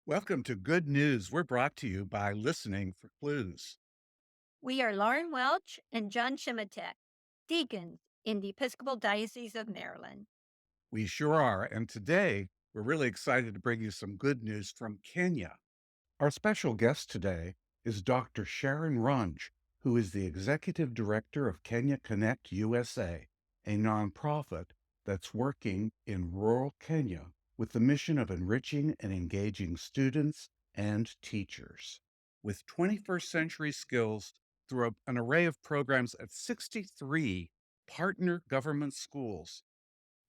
Welcome to Good News. We're brought to you by Listening for Clues. We are Lauren Welch and John Chimatek, deacons in the Episcopal Diocese of Maryland. We sure are. And today, we're really excited to bring you some good news from Kenya. Our special guest today is Dr. Sharon Runge, who is the Executive Director of Kenya Connect USA, a nonprofit that's working in rural Kenya with the mission of enriching and engaging students and teachers with 21st century skills through an array of programs at 63 partner government schools.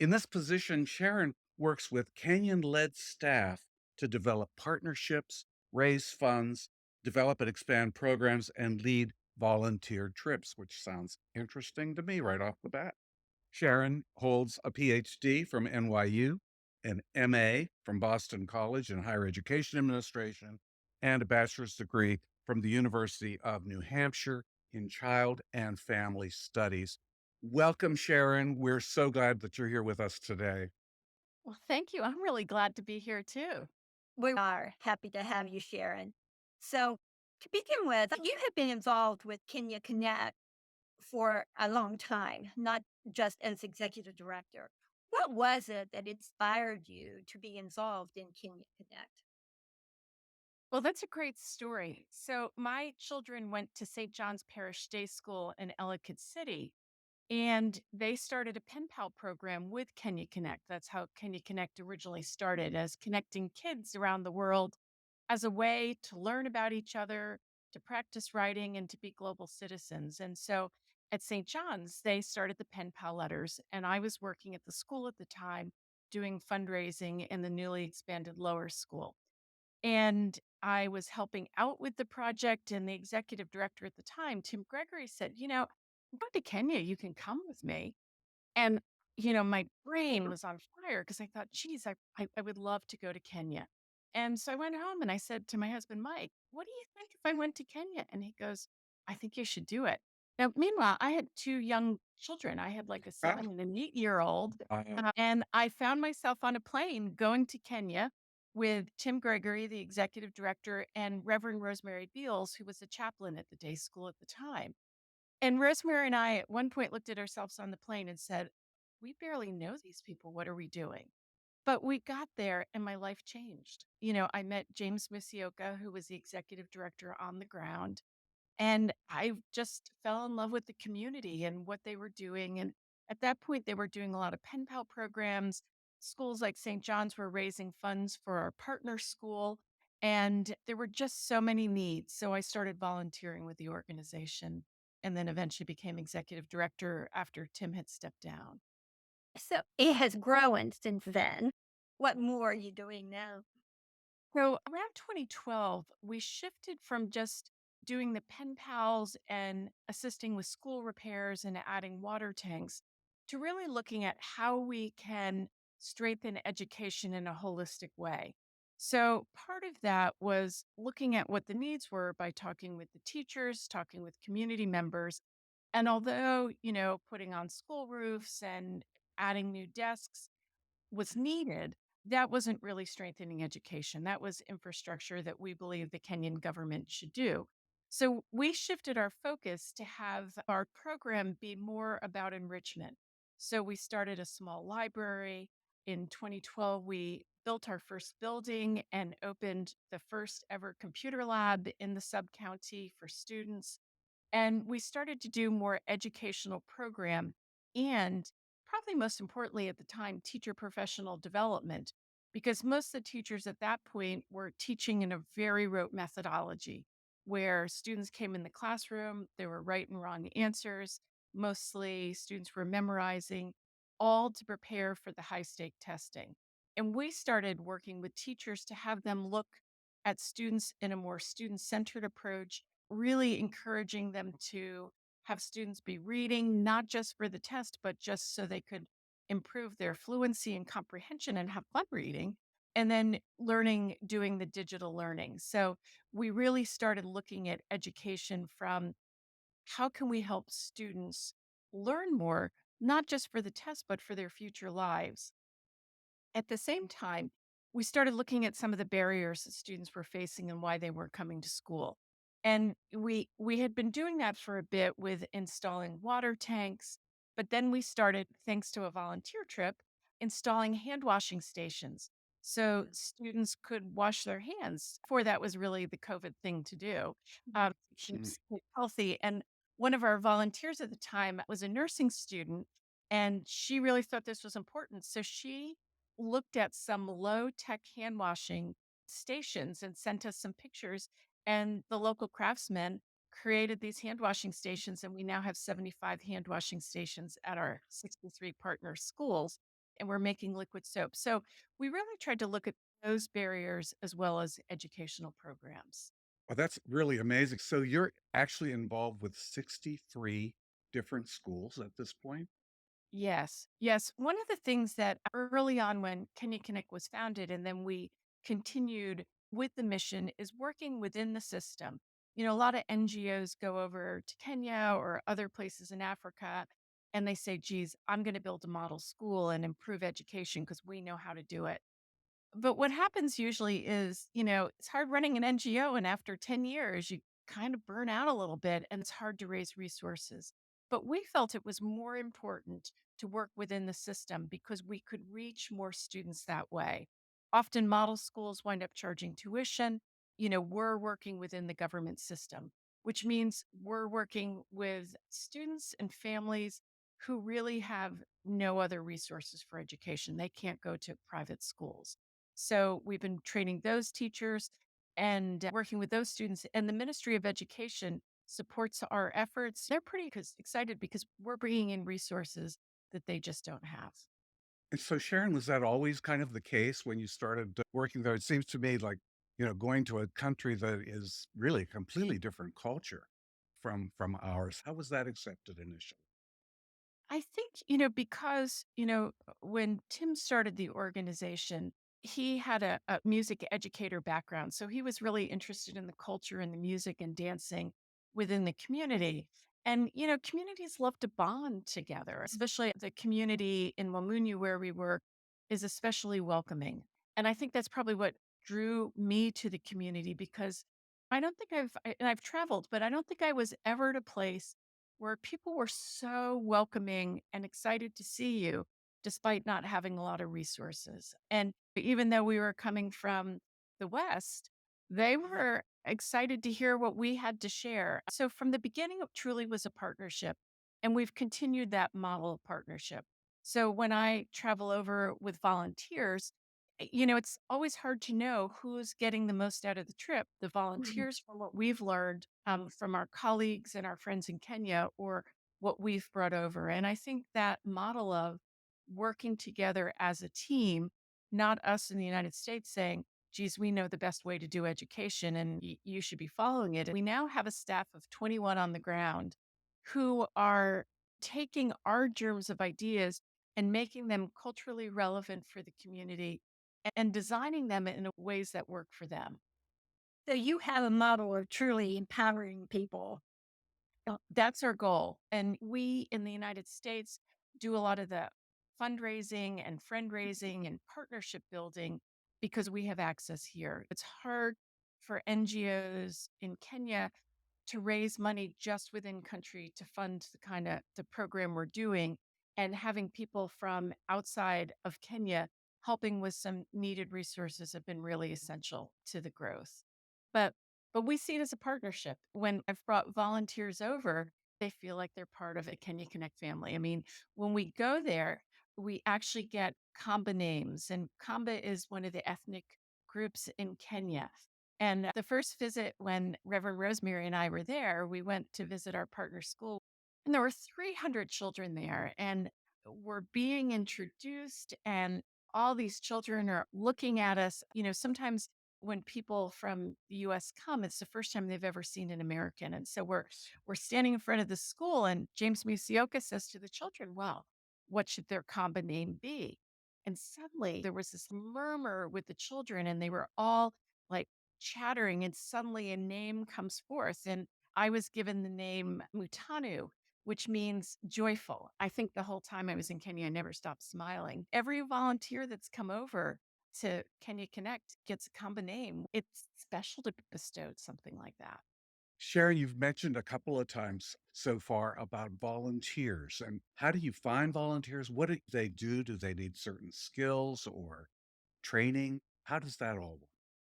In this position, Sharon works with Kenyan led staff to develop partnerships, raise funds, develop and expand programs, and lead volunteer trips, which sounds interesting to me right off the bat. Sharon holds a Ph.D. from NYU, an MA from Boston College in Higher Education Administration, and a bachelor's degree from the University of New Hampshire in Child and Family Studies. Welcome, Sharon. We're so glad that you're here with us today. Well, thank you. I'm really glad to be here too. We are happy to have you, Sharon. So, to begin with, you have been involved with Kenya Connect for a long time, not just as executive director. What was it that inspired you to be involved in Kenya Connect? Well, that's a great story. So, my children went to St. John's Parish Day School in Ellicott City, and they started a pen pal program with Kenya Connect. That's how Kenya Connect originally started, as connecting kids around the world as a way to learn about each other, to practice writing, and to be global citizens. And so at St. John's, they started the pen pal letters, and I was working at the school at the time doing fundraising in the newly expanded lower school. And I was helping out with the project, and the executive director at the time, Tim Gregory, said, I'm going to Kenya. You can come with me. And, my brain was on fire because I thought, geez, I would love to go to Kenya. And so I went home and I said to my husband, Mike, what do you think if I went to Kenya? And he goes, I think you should do it. Now, meanwhile, I had two young children. I had like a Ah, 7 and an 8-year-old. uh, And I found myself on a plane going to Kenya with Tim Gregory, the executive director, and Reverend Rosemary Beals, who was a chaplain at the day school at the time. And Rosemary and I at one point looked at ourselves on the plane and said, we barely know these people. What are we doing? But we got there and my life changed. I met James Misioka, who was the executive director on the ground. And I just fell in love with the community and what they were doing. And at that point, they were doing a lot of pen pal programs. Schools like St. John's were raising funds for our partner school. And there were just so many needs. So I started volunteering with the organization and then eventually became executive director after Tim had stepped down. So, it has grown since then. What more are you doing now? So around 2012, we shifted from just doing the pen pals and assisting with school repairs and adding water tanks to really looking at how we can strengthen education in a holistic way. So part of that was looking at what the needs were by talking with the teachers, talking with community members. And although, putting on school roofs and adding new desks was needed, that wasn't really strengthening education. That was infrastructure that we believe the Kenyan government should do. So we shifted our focus to have our program be more about enrichment. So we started a small library. In 2012, we built our first building and opened the first ever computer lab in the sub county for students. And we started to do more educational program and probably most importantly at the time, teacher professional development, because most of the teachers at that point were teaching in a very rote methodology where students came in the classroom, they were right and wrong answers. Mostly students were memorizing, all to prepare for the high stake testing. And we started working with teachers to have them look at students in a more student centered approach, really encouraging them to have students be reading, not just for the test, but just so they could improve their fluency and comprehension and have fun reading. And then learning, doing the digital learning. So we really started looking at education from how can we help students learn more, not just for the test, but for their future lives. At the same time, we started looking at some of the barriers that students were facing and why they weren't coming to school. And we had been doing that for a bit with installing water tanks, but then we started, thanks to a volunteer trip, installing hand washing stations so students could wash their hands. Before that was really the COVID thing to do, to keep Mm. schools healthy. And one of our volunteers at the time was a nursing student, and she really thought this was important. So she looked at some low tech hand washing stations and sent us some pictures. And the local craftsmen created these hand washing stations. And we now have 75 hand washing stations at our 63 partner schools. And we're making liquid soap. So we really tried to look at those barriers as well as educational programs. Well, that's really amazing. So you're actually involved with 63 different schools at this point? Yes. Yes. One of the things that early on when Kenya Connect was founded, and then we continued with the mission, is working within the system. A lot of NGOs go over to Kenya or other places in Africa and they say, geez, I'm going to build a model school and improve education because we know how to do it. But what happens usually is, it's hard running an NGO, and after 10 years, you kind of burn out a little bit and it's hard to raise resources. But we felt it was more important to work within the system because we could reach more students that way. Often model schools wind up charging tuition. We're working within the government system, which means we're working with students and families who really have no other resources for education. They can't go to private schools. So we've been training those teachers and working with those students. And the Ministry of Education supports our efforts. They're pretty excited because we're bringing in resources that they just don't have. And so, Sharon, was that always kind of the case when you started working there? It seems to me like, going to a country that is really a completely different culture from ours. How was that accepted initially? I think, because, when Tim started the organization, he had a music educator background. So he was really interested in the culture and the music and dancing within the community. And, communities love to bond together, especially the community in Wamunyu where we work is especially welcoming. And I think that's probably what drew me to the community because and I've traveled, but I don't think I was ever at a place where people were so welcoming and excited to see you despite not having a lot of resources. And even though we were coming from the West, they were excited to hear what we had to share. So from the beginning, it truly was a partnership. And we've continued that model of partnership. So when I travel over with volunteers, it's always hard to know who's getting the most out of the trip. The volunteers, from what we've learned from our colleagues and our friends in Kenya, or what we've brought over. And I think that model of working together as a team, not us in the United States saying, geez, we know the best way to do education and you should be following it. We now have a staff of 21 on the ground who are taking our germs of ideas and making them culturally relevant for the community and designing them in ways that work for them. So you have a model of truly empowering people. That's our goal. And we in the United States do a lot of the fundraising and friend raising and partnership building because we have access here. It's hard for NGOs in Kenya to raise money just within country to fund the kind of the program we're doing, and having people from outside of Kenya helping with some needed resources have been really essential to the growth. But we see it as a partnership. When I've brought volunteers over, they feel like they're part of a Kenya Connect family. I mean, when we go there, we actually get Kamba names, and Kamba is one of the ethnic groups in Kenya. And the first visit, when Reverend Rosemary and I were there, we went to visit our partner school, and there were 300 children there, and we're being introduced, and all these children are looking at us. Sometimes when people from the US come, it's the first time they've ever seen an American. And so we're standing in front of the school, and James Musioka says to the children, well, what should their Kamba name be? And suddenly there was this murmur with the children, and they were all like chattering, and suddenly a name comes forth. And I was given the name Mutanu, which means joyful. I think the whole time I was in Kenya, I never stopped smiling. Every volunteer that's come over to Kenya Connect gets a Kamba name. It's special to be bestowed something like that. Sharon, you've mentioned a couple of times so far about volunteers. And how do you find volunteers? What do they do? Do they need certain skills or training? How does that all work?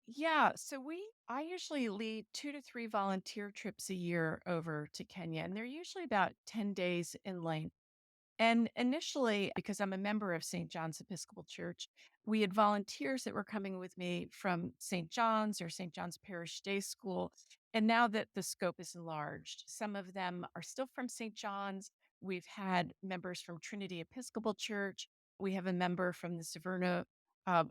Yeah, so I usually lead 2 to 3 volunteer trips a year over to Kenya, and they're usually about 10 days in length. And initially, because I'm a member of St. John's Episcopal Church, we had volunteers that were coming with me from St. John's or St. John's Parish Day School. And now that the scope is enlarged, some of them are still from St. John's. We've had members from Trinity Episcopal Church. We have a member from the Severna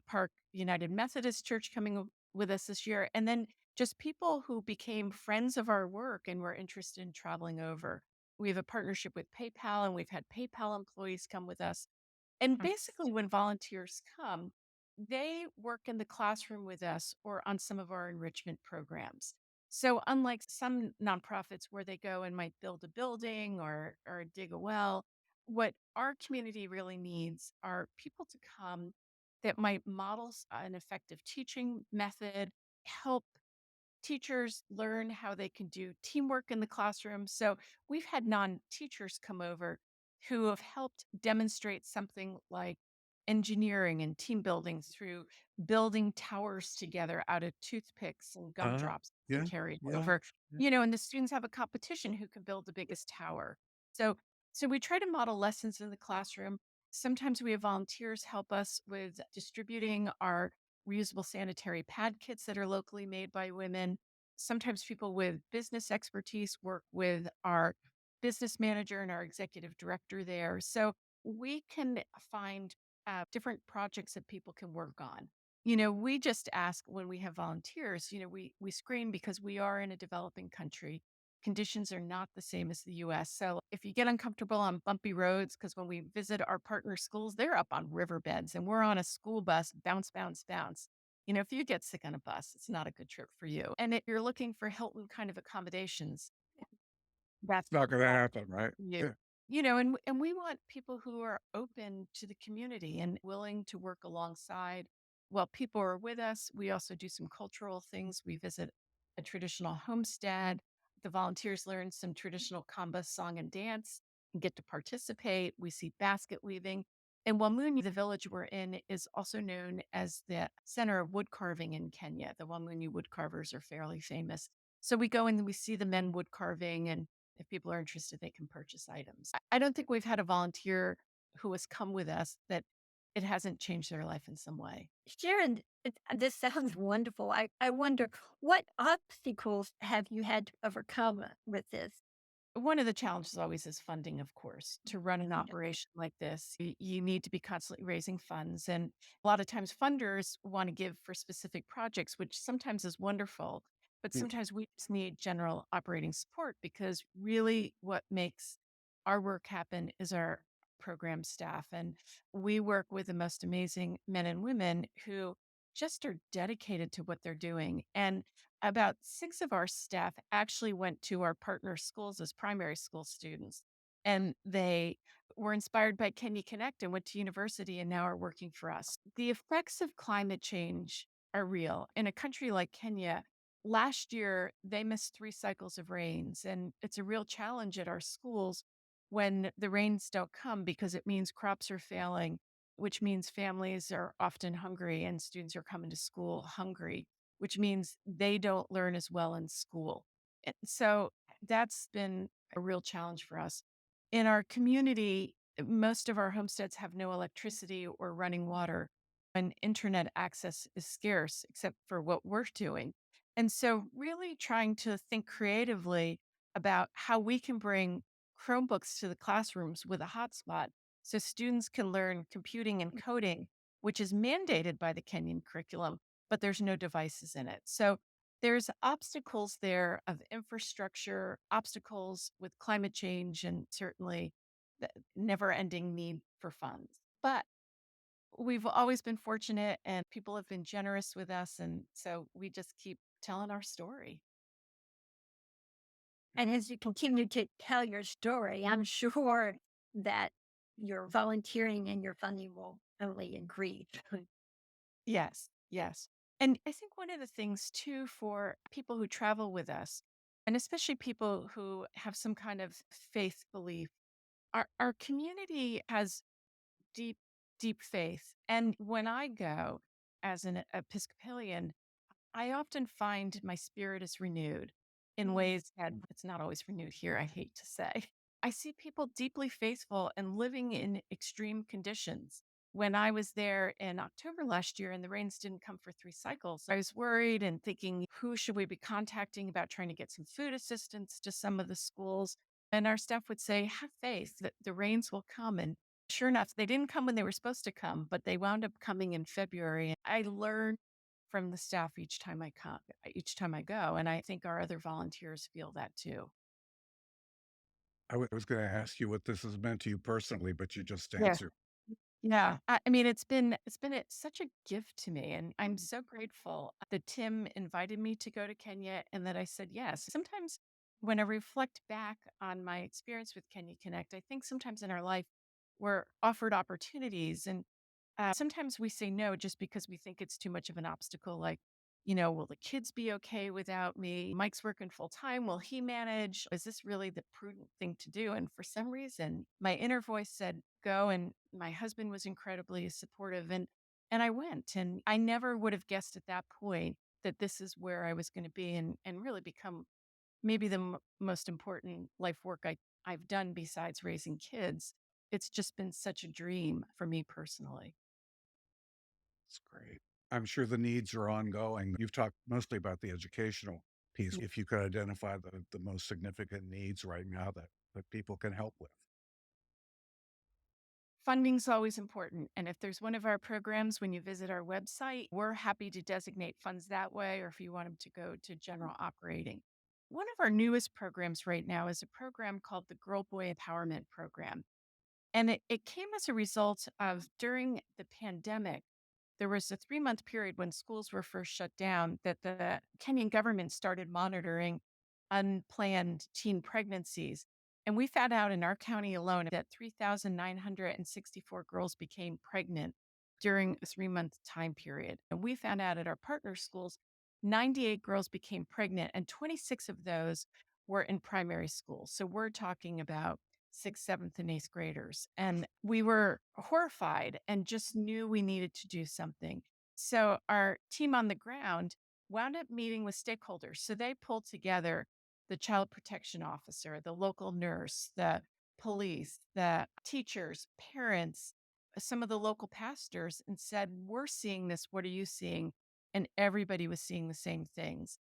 Park United Methodist Church coming with us this year. And then just people who became friends of our work and were interested in traveling over. We have a partnership with PayPal, and we've had PayPal employees come with us. And Mm. basically, when volunteers come, they work in the classroom with us or on some of our enrichment programs. So, unlike some nonprofits where they go and might build a building or dig a well, what our community really needs are people to come that might model an effective teaching method, help teachers learn how they can do teamwork in the classroom. So we've had non teachers come over who have helped demonstrate something like engineering and team building through building towers together out of toothpicks and Uh, gumdrops and yeah, carried yeah, over, yeah. and the students have a competition who can build the biggest tower. So, so we try to model lessons in the classroom. Sometimes we have volunteers help us with distributing our reusable sanitary pad kits that are locally made by women. Sometimes people with business expertise work with our business manager and our executive director there. So we can find different projects that people can work on. We just ask when we have volunteers, we screen because we are in a developing country. Conditions are not the same as the US. So if you get uncomfortable on bumpy roads, because when we visit our partner schools, they're up on riverbeds and we're on a school bus, bounce, bounce, bounce. If you get sick on a bus, it's not a good trip for you. And if you're looking for Hilton kind of accommodations, that's It's not going to not happen, right? you. Yeah. And we want people who are open to the community and willing to work alongside. While people are with us, we also do some cultural things. We visit a traditional homestead. The volunteers learn some traditional Kamba song and dance and get to participate. We see basket weaving. And Wamuni, the village we're in, is also known as the center of wood carving in Kenya. The Wamuni wood carvers are fairly famous. So we go and we see the men wood carving, and if people are interested, they can purchase items. I don't think we've had a volunteer who has come with us that it hasn't changed their life in some way. Sharon, this sounds wonderful. I wonder what obstacles have you had to overcome with this? One of the challenges always is funding, of course. To run an Yeah. operation like this, you need to be constantly raising funds. And a lot of times funders want to give for specific projects, which sometimes is wonderful. But Mm. sometimes we just need general operating support because really what makes our work happen is our program staff. And we work with the most amazing men and women who just are dedicated to what they're doing. And about 6 of our staff actually went to our partner schools as primary school students, and they were inspired by Kenya Connect and went to university and now are working for us. The effects of climate change are real. In a country like Kenya, last year they missed 3 cycles of rains, and it's a real challenge at our schools when the rains don't come because it means crops are failing, which means families are often hungry and students are coming to school hungry, which means they don't learn as well in school. And so that's been a real challenge for us. In our community, most of our homesteads have no electricity or running water, and internet access is scarce, except for what we're doing. And so, really trying to think creatively about how we can bring Chromebooks to the classrooms with a hotspot so students can learn computing and coding, which is mandated by the Kenyan curriculum, but there's no devices in it. So there's obstacles there of infrastructure, obstacles with climate change, and certainly the never ending need for funds. But we've always been fortunate and people have been generous with us. And so we just keep telling our story. And as you continue to tell your story, I'm sure that your volunteering and your funding will only increase. Yes, yes. And I think one of the things too for people who travel with us, and especially people who have some kind of faith belief, our community has deep, deep faith. And when I go as an Episcopalian, I often find my spirit is renewed in Mm. ways that it's not always renewed here, I hate to say. I see people deeply faithful and living in extreme conditions. When I was there in October last year and the rains didn't come for 3 cycles, I was worried and thinking, who should we be contacting about trying to get some food assistance to some of the schools? And our staff would say, have faith that the rains will come. And sure enough, they didn't come when they were supposed to come, but they wound up coming in February. I learned from the staff each time I go. And I think our other volunteers feel that too. Was going to ask you what this has meant to you personally, but you just Yeah. answered. Yeah. I mean, such a gift to me. And I'm so grateful that Tim invited me to go to Kenya and that I said yes. Sometimes when I reflect back on my experience with Kenya Connect, I think sometimes in our life we're offered opportunities and sometimes we say no just because we think it's too much of an obstacle. Like, will the kids be okay without me? Mike's working full time. Will he manage? Is this really the prudent thing to do? And for some reason, my inner voice said go. And my husband was incredibly supportive. And I went. And I never would have guessed at that point that this is where I was going to be and really become maybe the most important life work I've done besides raising kids. It's just been such a dream for me personally. It's great. I'm sure the needs are ongoing. You've talked mostly about the educational piece. If you could identify the most significant needs right now that people can help with. Funding's always important. And if there's one of our programs, when you visit our website, we're happy to designate funds that way, or if you want them to go to general operating. One of our newest programs right now is a program called the Girl Boy Empowerment Program. And it came as a result of during the pandemic, there was a 3-month period when schools were first shut down that the Kenyan government started monitoring unplanned teen pregnancies. And we found out in our county alone that 3,964 girls became pregnant during a 3-month time period. And we found out at our partner schools, 98 girls became pregnant, and 26 of those were in primary school. So we're talking about sixth, seventh, and eighth graders. And we were horrified and just knew we needed to do something. So our team on the ground wound up meeting with stakeholders. So they pulled together the child protection officer, the local nurse, the police, the teachers, parents, some of the local pastors, and said, we're seeing this. What are you seeing? And everybody was seeing the same things.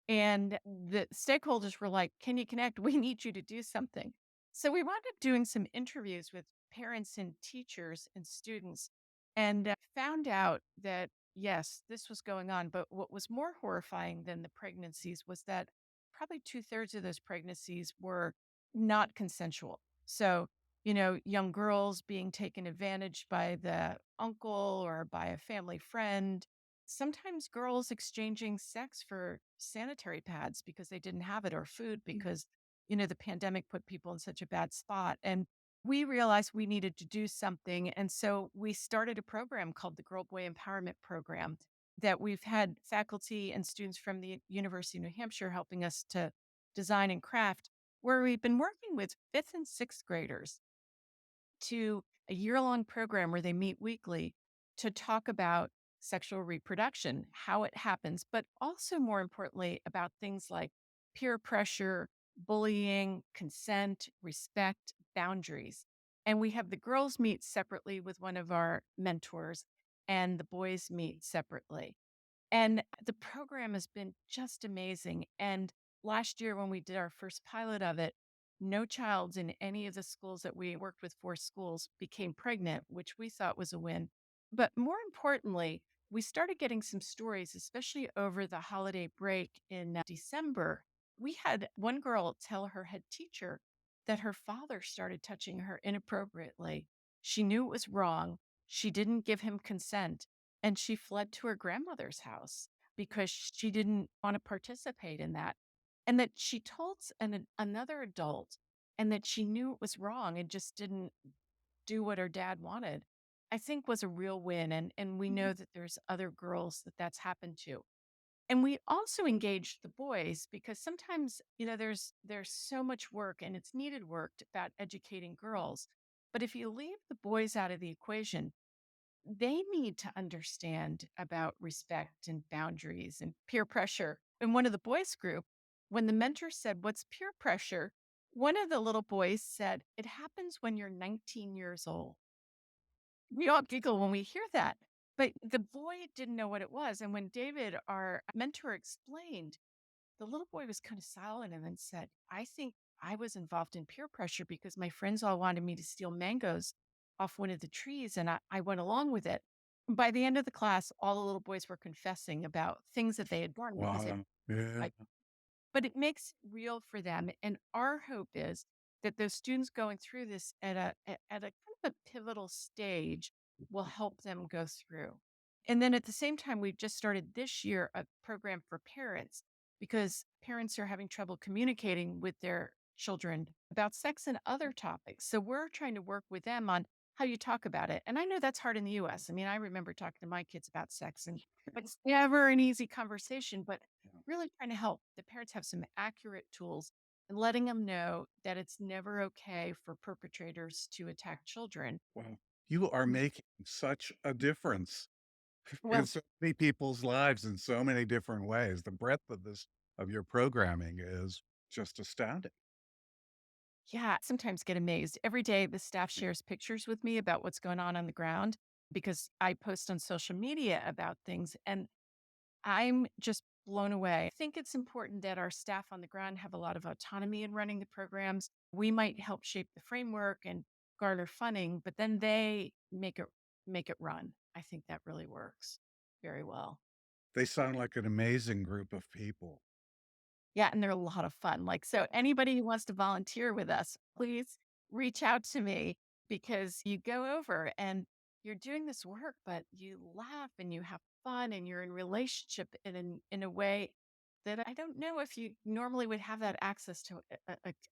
And the stakeholders were like, can you connect? We need you to do something. So we wound up doing some interviews with parents and teachers and students and found out that, yes, this was going on. But what was more horrifying than the pregnancies was that probably 2/3 of those pregnancies were not consensual. So, young girls being taken advantage by the uncle or by a family friend. Sometimes girls exchanging sex for sanitary pads because they didn't have it or food because the pandemic put people in such a bad spot. And we realized we needed to do something. And so we started a program called the Girl Boy Empowerment Program that we've had faculty and students from the University of New Hampshire helping us to design and craft, where we've been working with fifth and sixth graders to a year-long program where they meet weekly to talk about sexual reproduction, how it happens, but also more importantly about things like peer pressure, bullying, consent, respect, boundaries. And we have the girls meet separately with one of our mentors and the boys meet separately. And the program has been just amazing. And last year, when we did our first pilot of it, no child in any of the schools that we worked with, 4 schools, became pregnant, which we thought was a win. But more importantly, we started getting some stories, especially over the holiday break in December. We had one girl tell her head teacher that her father started touching her inappropriately. She knew it was wrong. She didn't give him consent and she fled to her grandmother's house because she didn't want to participate in that. And that she told another adult and that she knew it was wrong and just didn't do what her dad wanted. I think was a real win. And we Mhm. know that there's other girls that that's happened to. And we also engaged the boys because sometimes, there's so much work and it's needed work about educating girls. But if you leave the boys out of the equation, they need to understand about respect and boundaries and peer pressure. In one of the boys' group, when the mentor said, "What's peer pressure?" One of the little boys said, "It happens when you're 19 years old." We all giggle when we hear that. But the boy didn't know what it was. And when David, our mentor, explained, the little boy was kind of silent and then said, "I think I was involved in peer pressure because my friends all wanted me to steal mangoes off one of the trees and I went along with it." By the end of the class, all the little boys were confessing about things that they had done because Wow. Yeah. but it makes it real for them. And our hope is that those students going through this at a kind of a pivotal stage will help them go through. And then at the same time, we've just started this year a program for parents because parents are having trouble communicating with their children about sex and other topics. So we're trying to work with them on how you talk about it. And I know that's hard in the US. I mean, I remember talking to my kids about sex and it's never an easy conversation, but Yeah. really trying to help the parents have some accurate tools and letting them know that it's never okay for perpetrators to attack children. Wow. You are Mm. making such a difference in Well, so many people's lives in so many different ways. The breadth of of your programming is just astounding. yeah, I sometimes get amazed. Every day, the staff shares pictures with me about what's going on the ground because I post on social media about things. And I'm just blown away. I think it's important that our staff on the ground have a lot of autonomy in running the programs. We might help shape the framework and garner funding, but then they make it run. I think that really works very well. They sound like an amazing group of people. Yeah, and they're a lot of fun. Like, so anybody who wants to volunteer with us, please reach out to me because you go over and you're doing this work, but you laugh and you have fun and you're in relationship in a way that I don't know if you normally would have that access to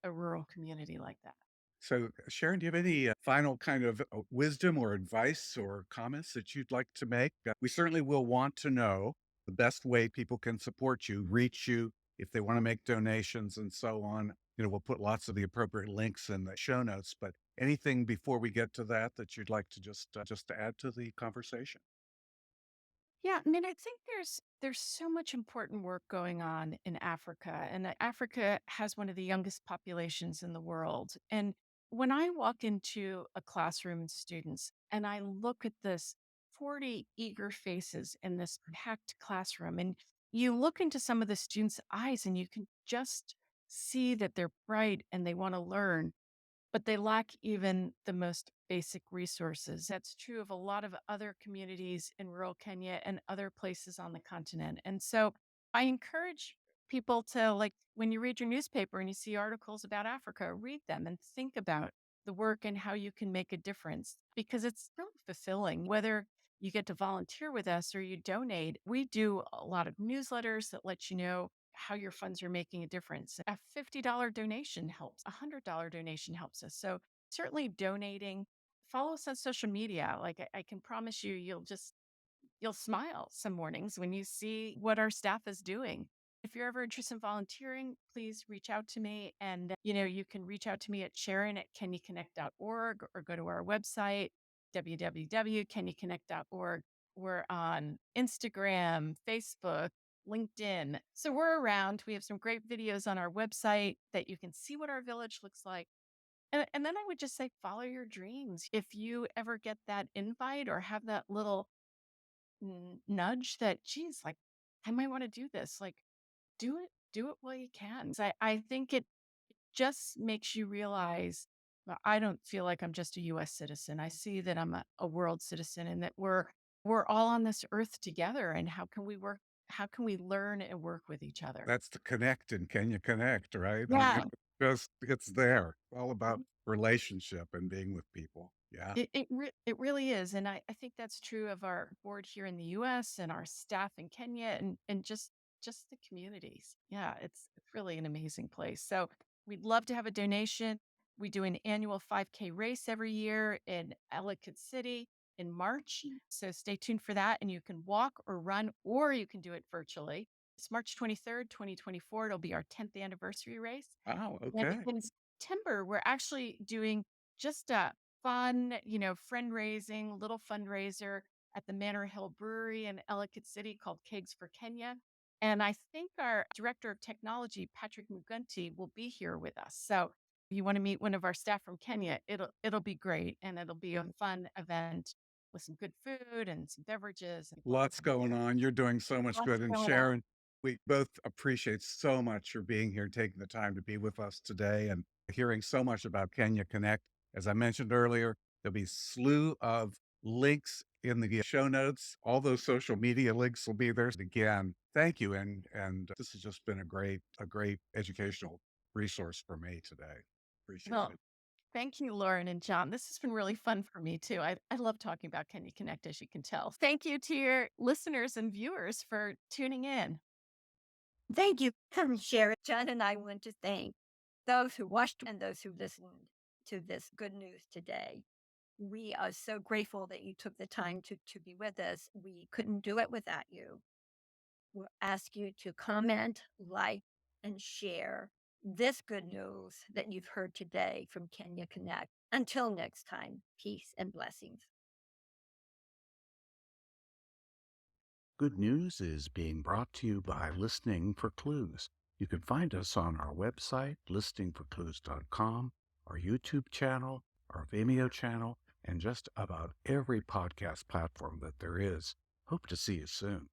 a rural community like that. So, Sharon, do you have any final kind of wisdom or advice or comments that you'd like to make? We certainly will want to know the best way people can support you, reach you, if they want to make donations and so on. We'll put lots of the appropriate links in the show notes. But anything before we get to that that you'd like to just to add to the conversation? Yeah, I mean, I think there's so much important work going on in Africa, and Africa has one of the youngest populations in the world. And when I walk into a classroom and students, and I look at this 40 eager faces in this packed classroom, and you look into some of the students' eyes, and you can just see that they're bright and they want to learn but they lack even the most basic resources. That's true of a lot of other communities in rural Kenya and other places on the continent. And so I encourage people to, like, when you read your newspaper and you see articles about Africa, read them and think about the work and how you can make a difference because it's really fulfilling. Whether you get to volunteer with us or you donate, we do a lot of newsletters that let you know how your funds are making a difference. A $50 donation helps, a $100 donation helps us. So certainly donating, follow us on social media. Like I can promise you, you'll smile some mornings when you see what our staff is doing. If you're ever interested in volunteering, please reach out to me. And, you can reach out to me at Sharon at kenyconnect.org or go to our website, www.kenyconnect.org. We're on Instagram, Facebook, LinkedIn. So we're around. We have some great videos on our website that you can see what our village looks like. And then I would just say, follow your dreams. If you ever get that invite or have that little nudge that, geez, like I might want to do this. Like, do it while you can. I think it just makes you realize well, I don't feel like I'm just a US citizen. I see that I'm a world citizen and that we're all on this earth together. And how can we work? How can we learn and work with each other? That's the connect and can you connect, right? I mean, Yeah. it's there. It's all about relationship and being with people. Yeah. It really is, and I think that's true of our board here in the U.S. and our staff in Kenya and just the communities. Yeah, it's really an amazing place. So we'd love to have a donation. We do an annual 5K race every year in Ellicott City. in March. So stay tuned for that. And you can walk or run, or you can do it virtually. It's March 23rd, 2024. It'll be our 10th anniversary race. Wow. And Okay. in September, we're actually doing just a fun, fundraising, little fundraiser at the Manor Hill Brewery in Ellicott City called Kegs for Kenya. And I think our director of technology, Patrick Mugunti, will be here with us. So if you want to meet one of our staff from Kenya, it'll be great, and it'll be a fun event with some good food and some beverages and people Lots to come going here. on. You're doing so much What's good. And going on? Sharon, we both appreciate so much your being here, taking the time to be with us today and hearing so much about Kenya Connect. As I mentioned earlier, there'll be a slew of links in the show notes. All those social media links will be there. Again, thank you. And this has just been a great educational resource for me today. Appreciate Well, it. thank you, Lauren and John. This has been really fun for me too. I love talking about Can You Connect, as you can tell. Thank you to your listeners and viewers for tuning in. Thank you, Sharon. John and I want to thank those who watched and those who listened to this good news today. We are so grateful that you took the time to be with us. We couldn't do it without you. We'll ask you to comment, like, and share this good news that you've heard today from Kenya Connect. Until next time, peace and blessings. Good News is being brought to you by Listening for Clues. You can find us on our website, listeningforclues.com, our YouTube channel, our Vimeo channel, and just about every podcast platform that there is. Hope to see you soon.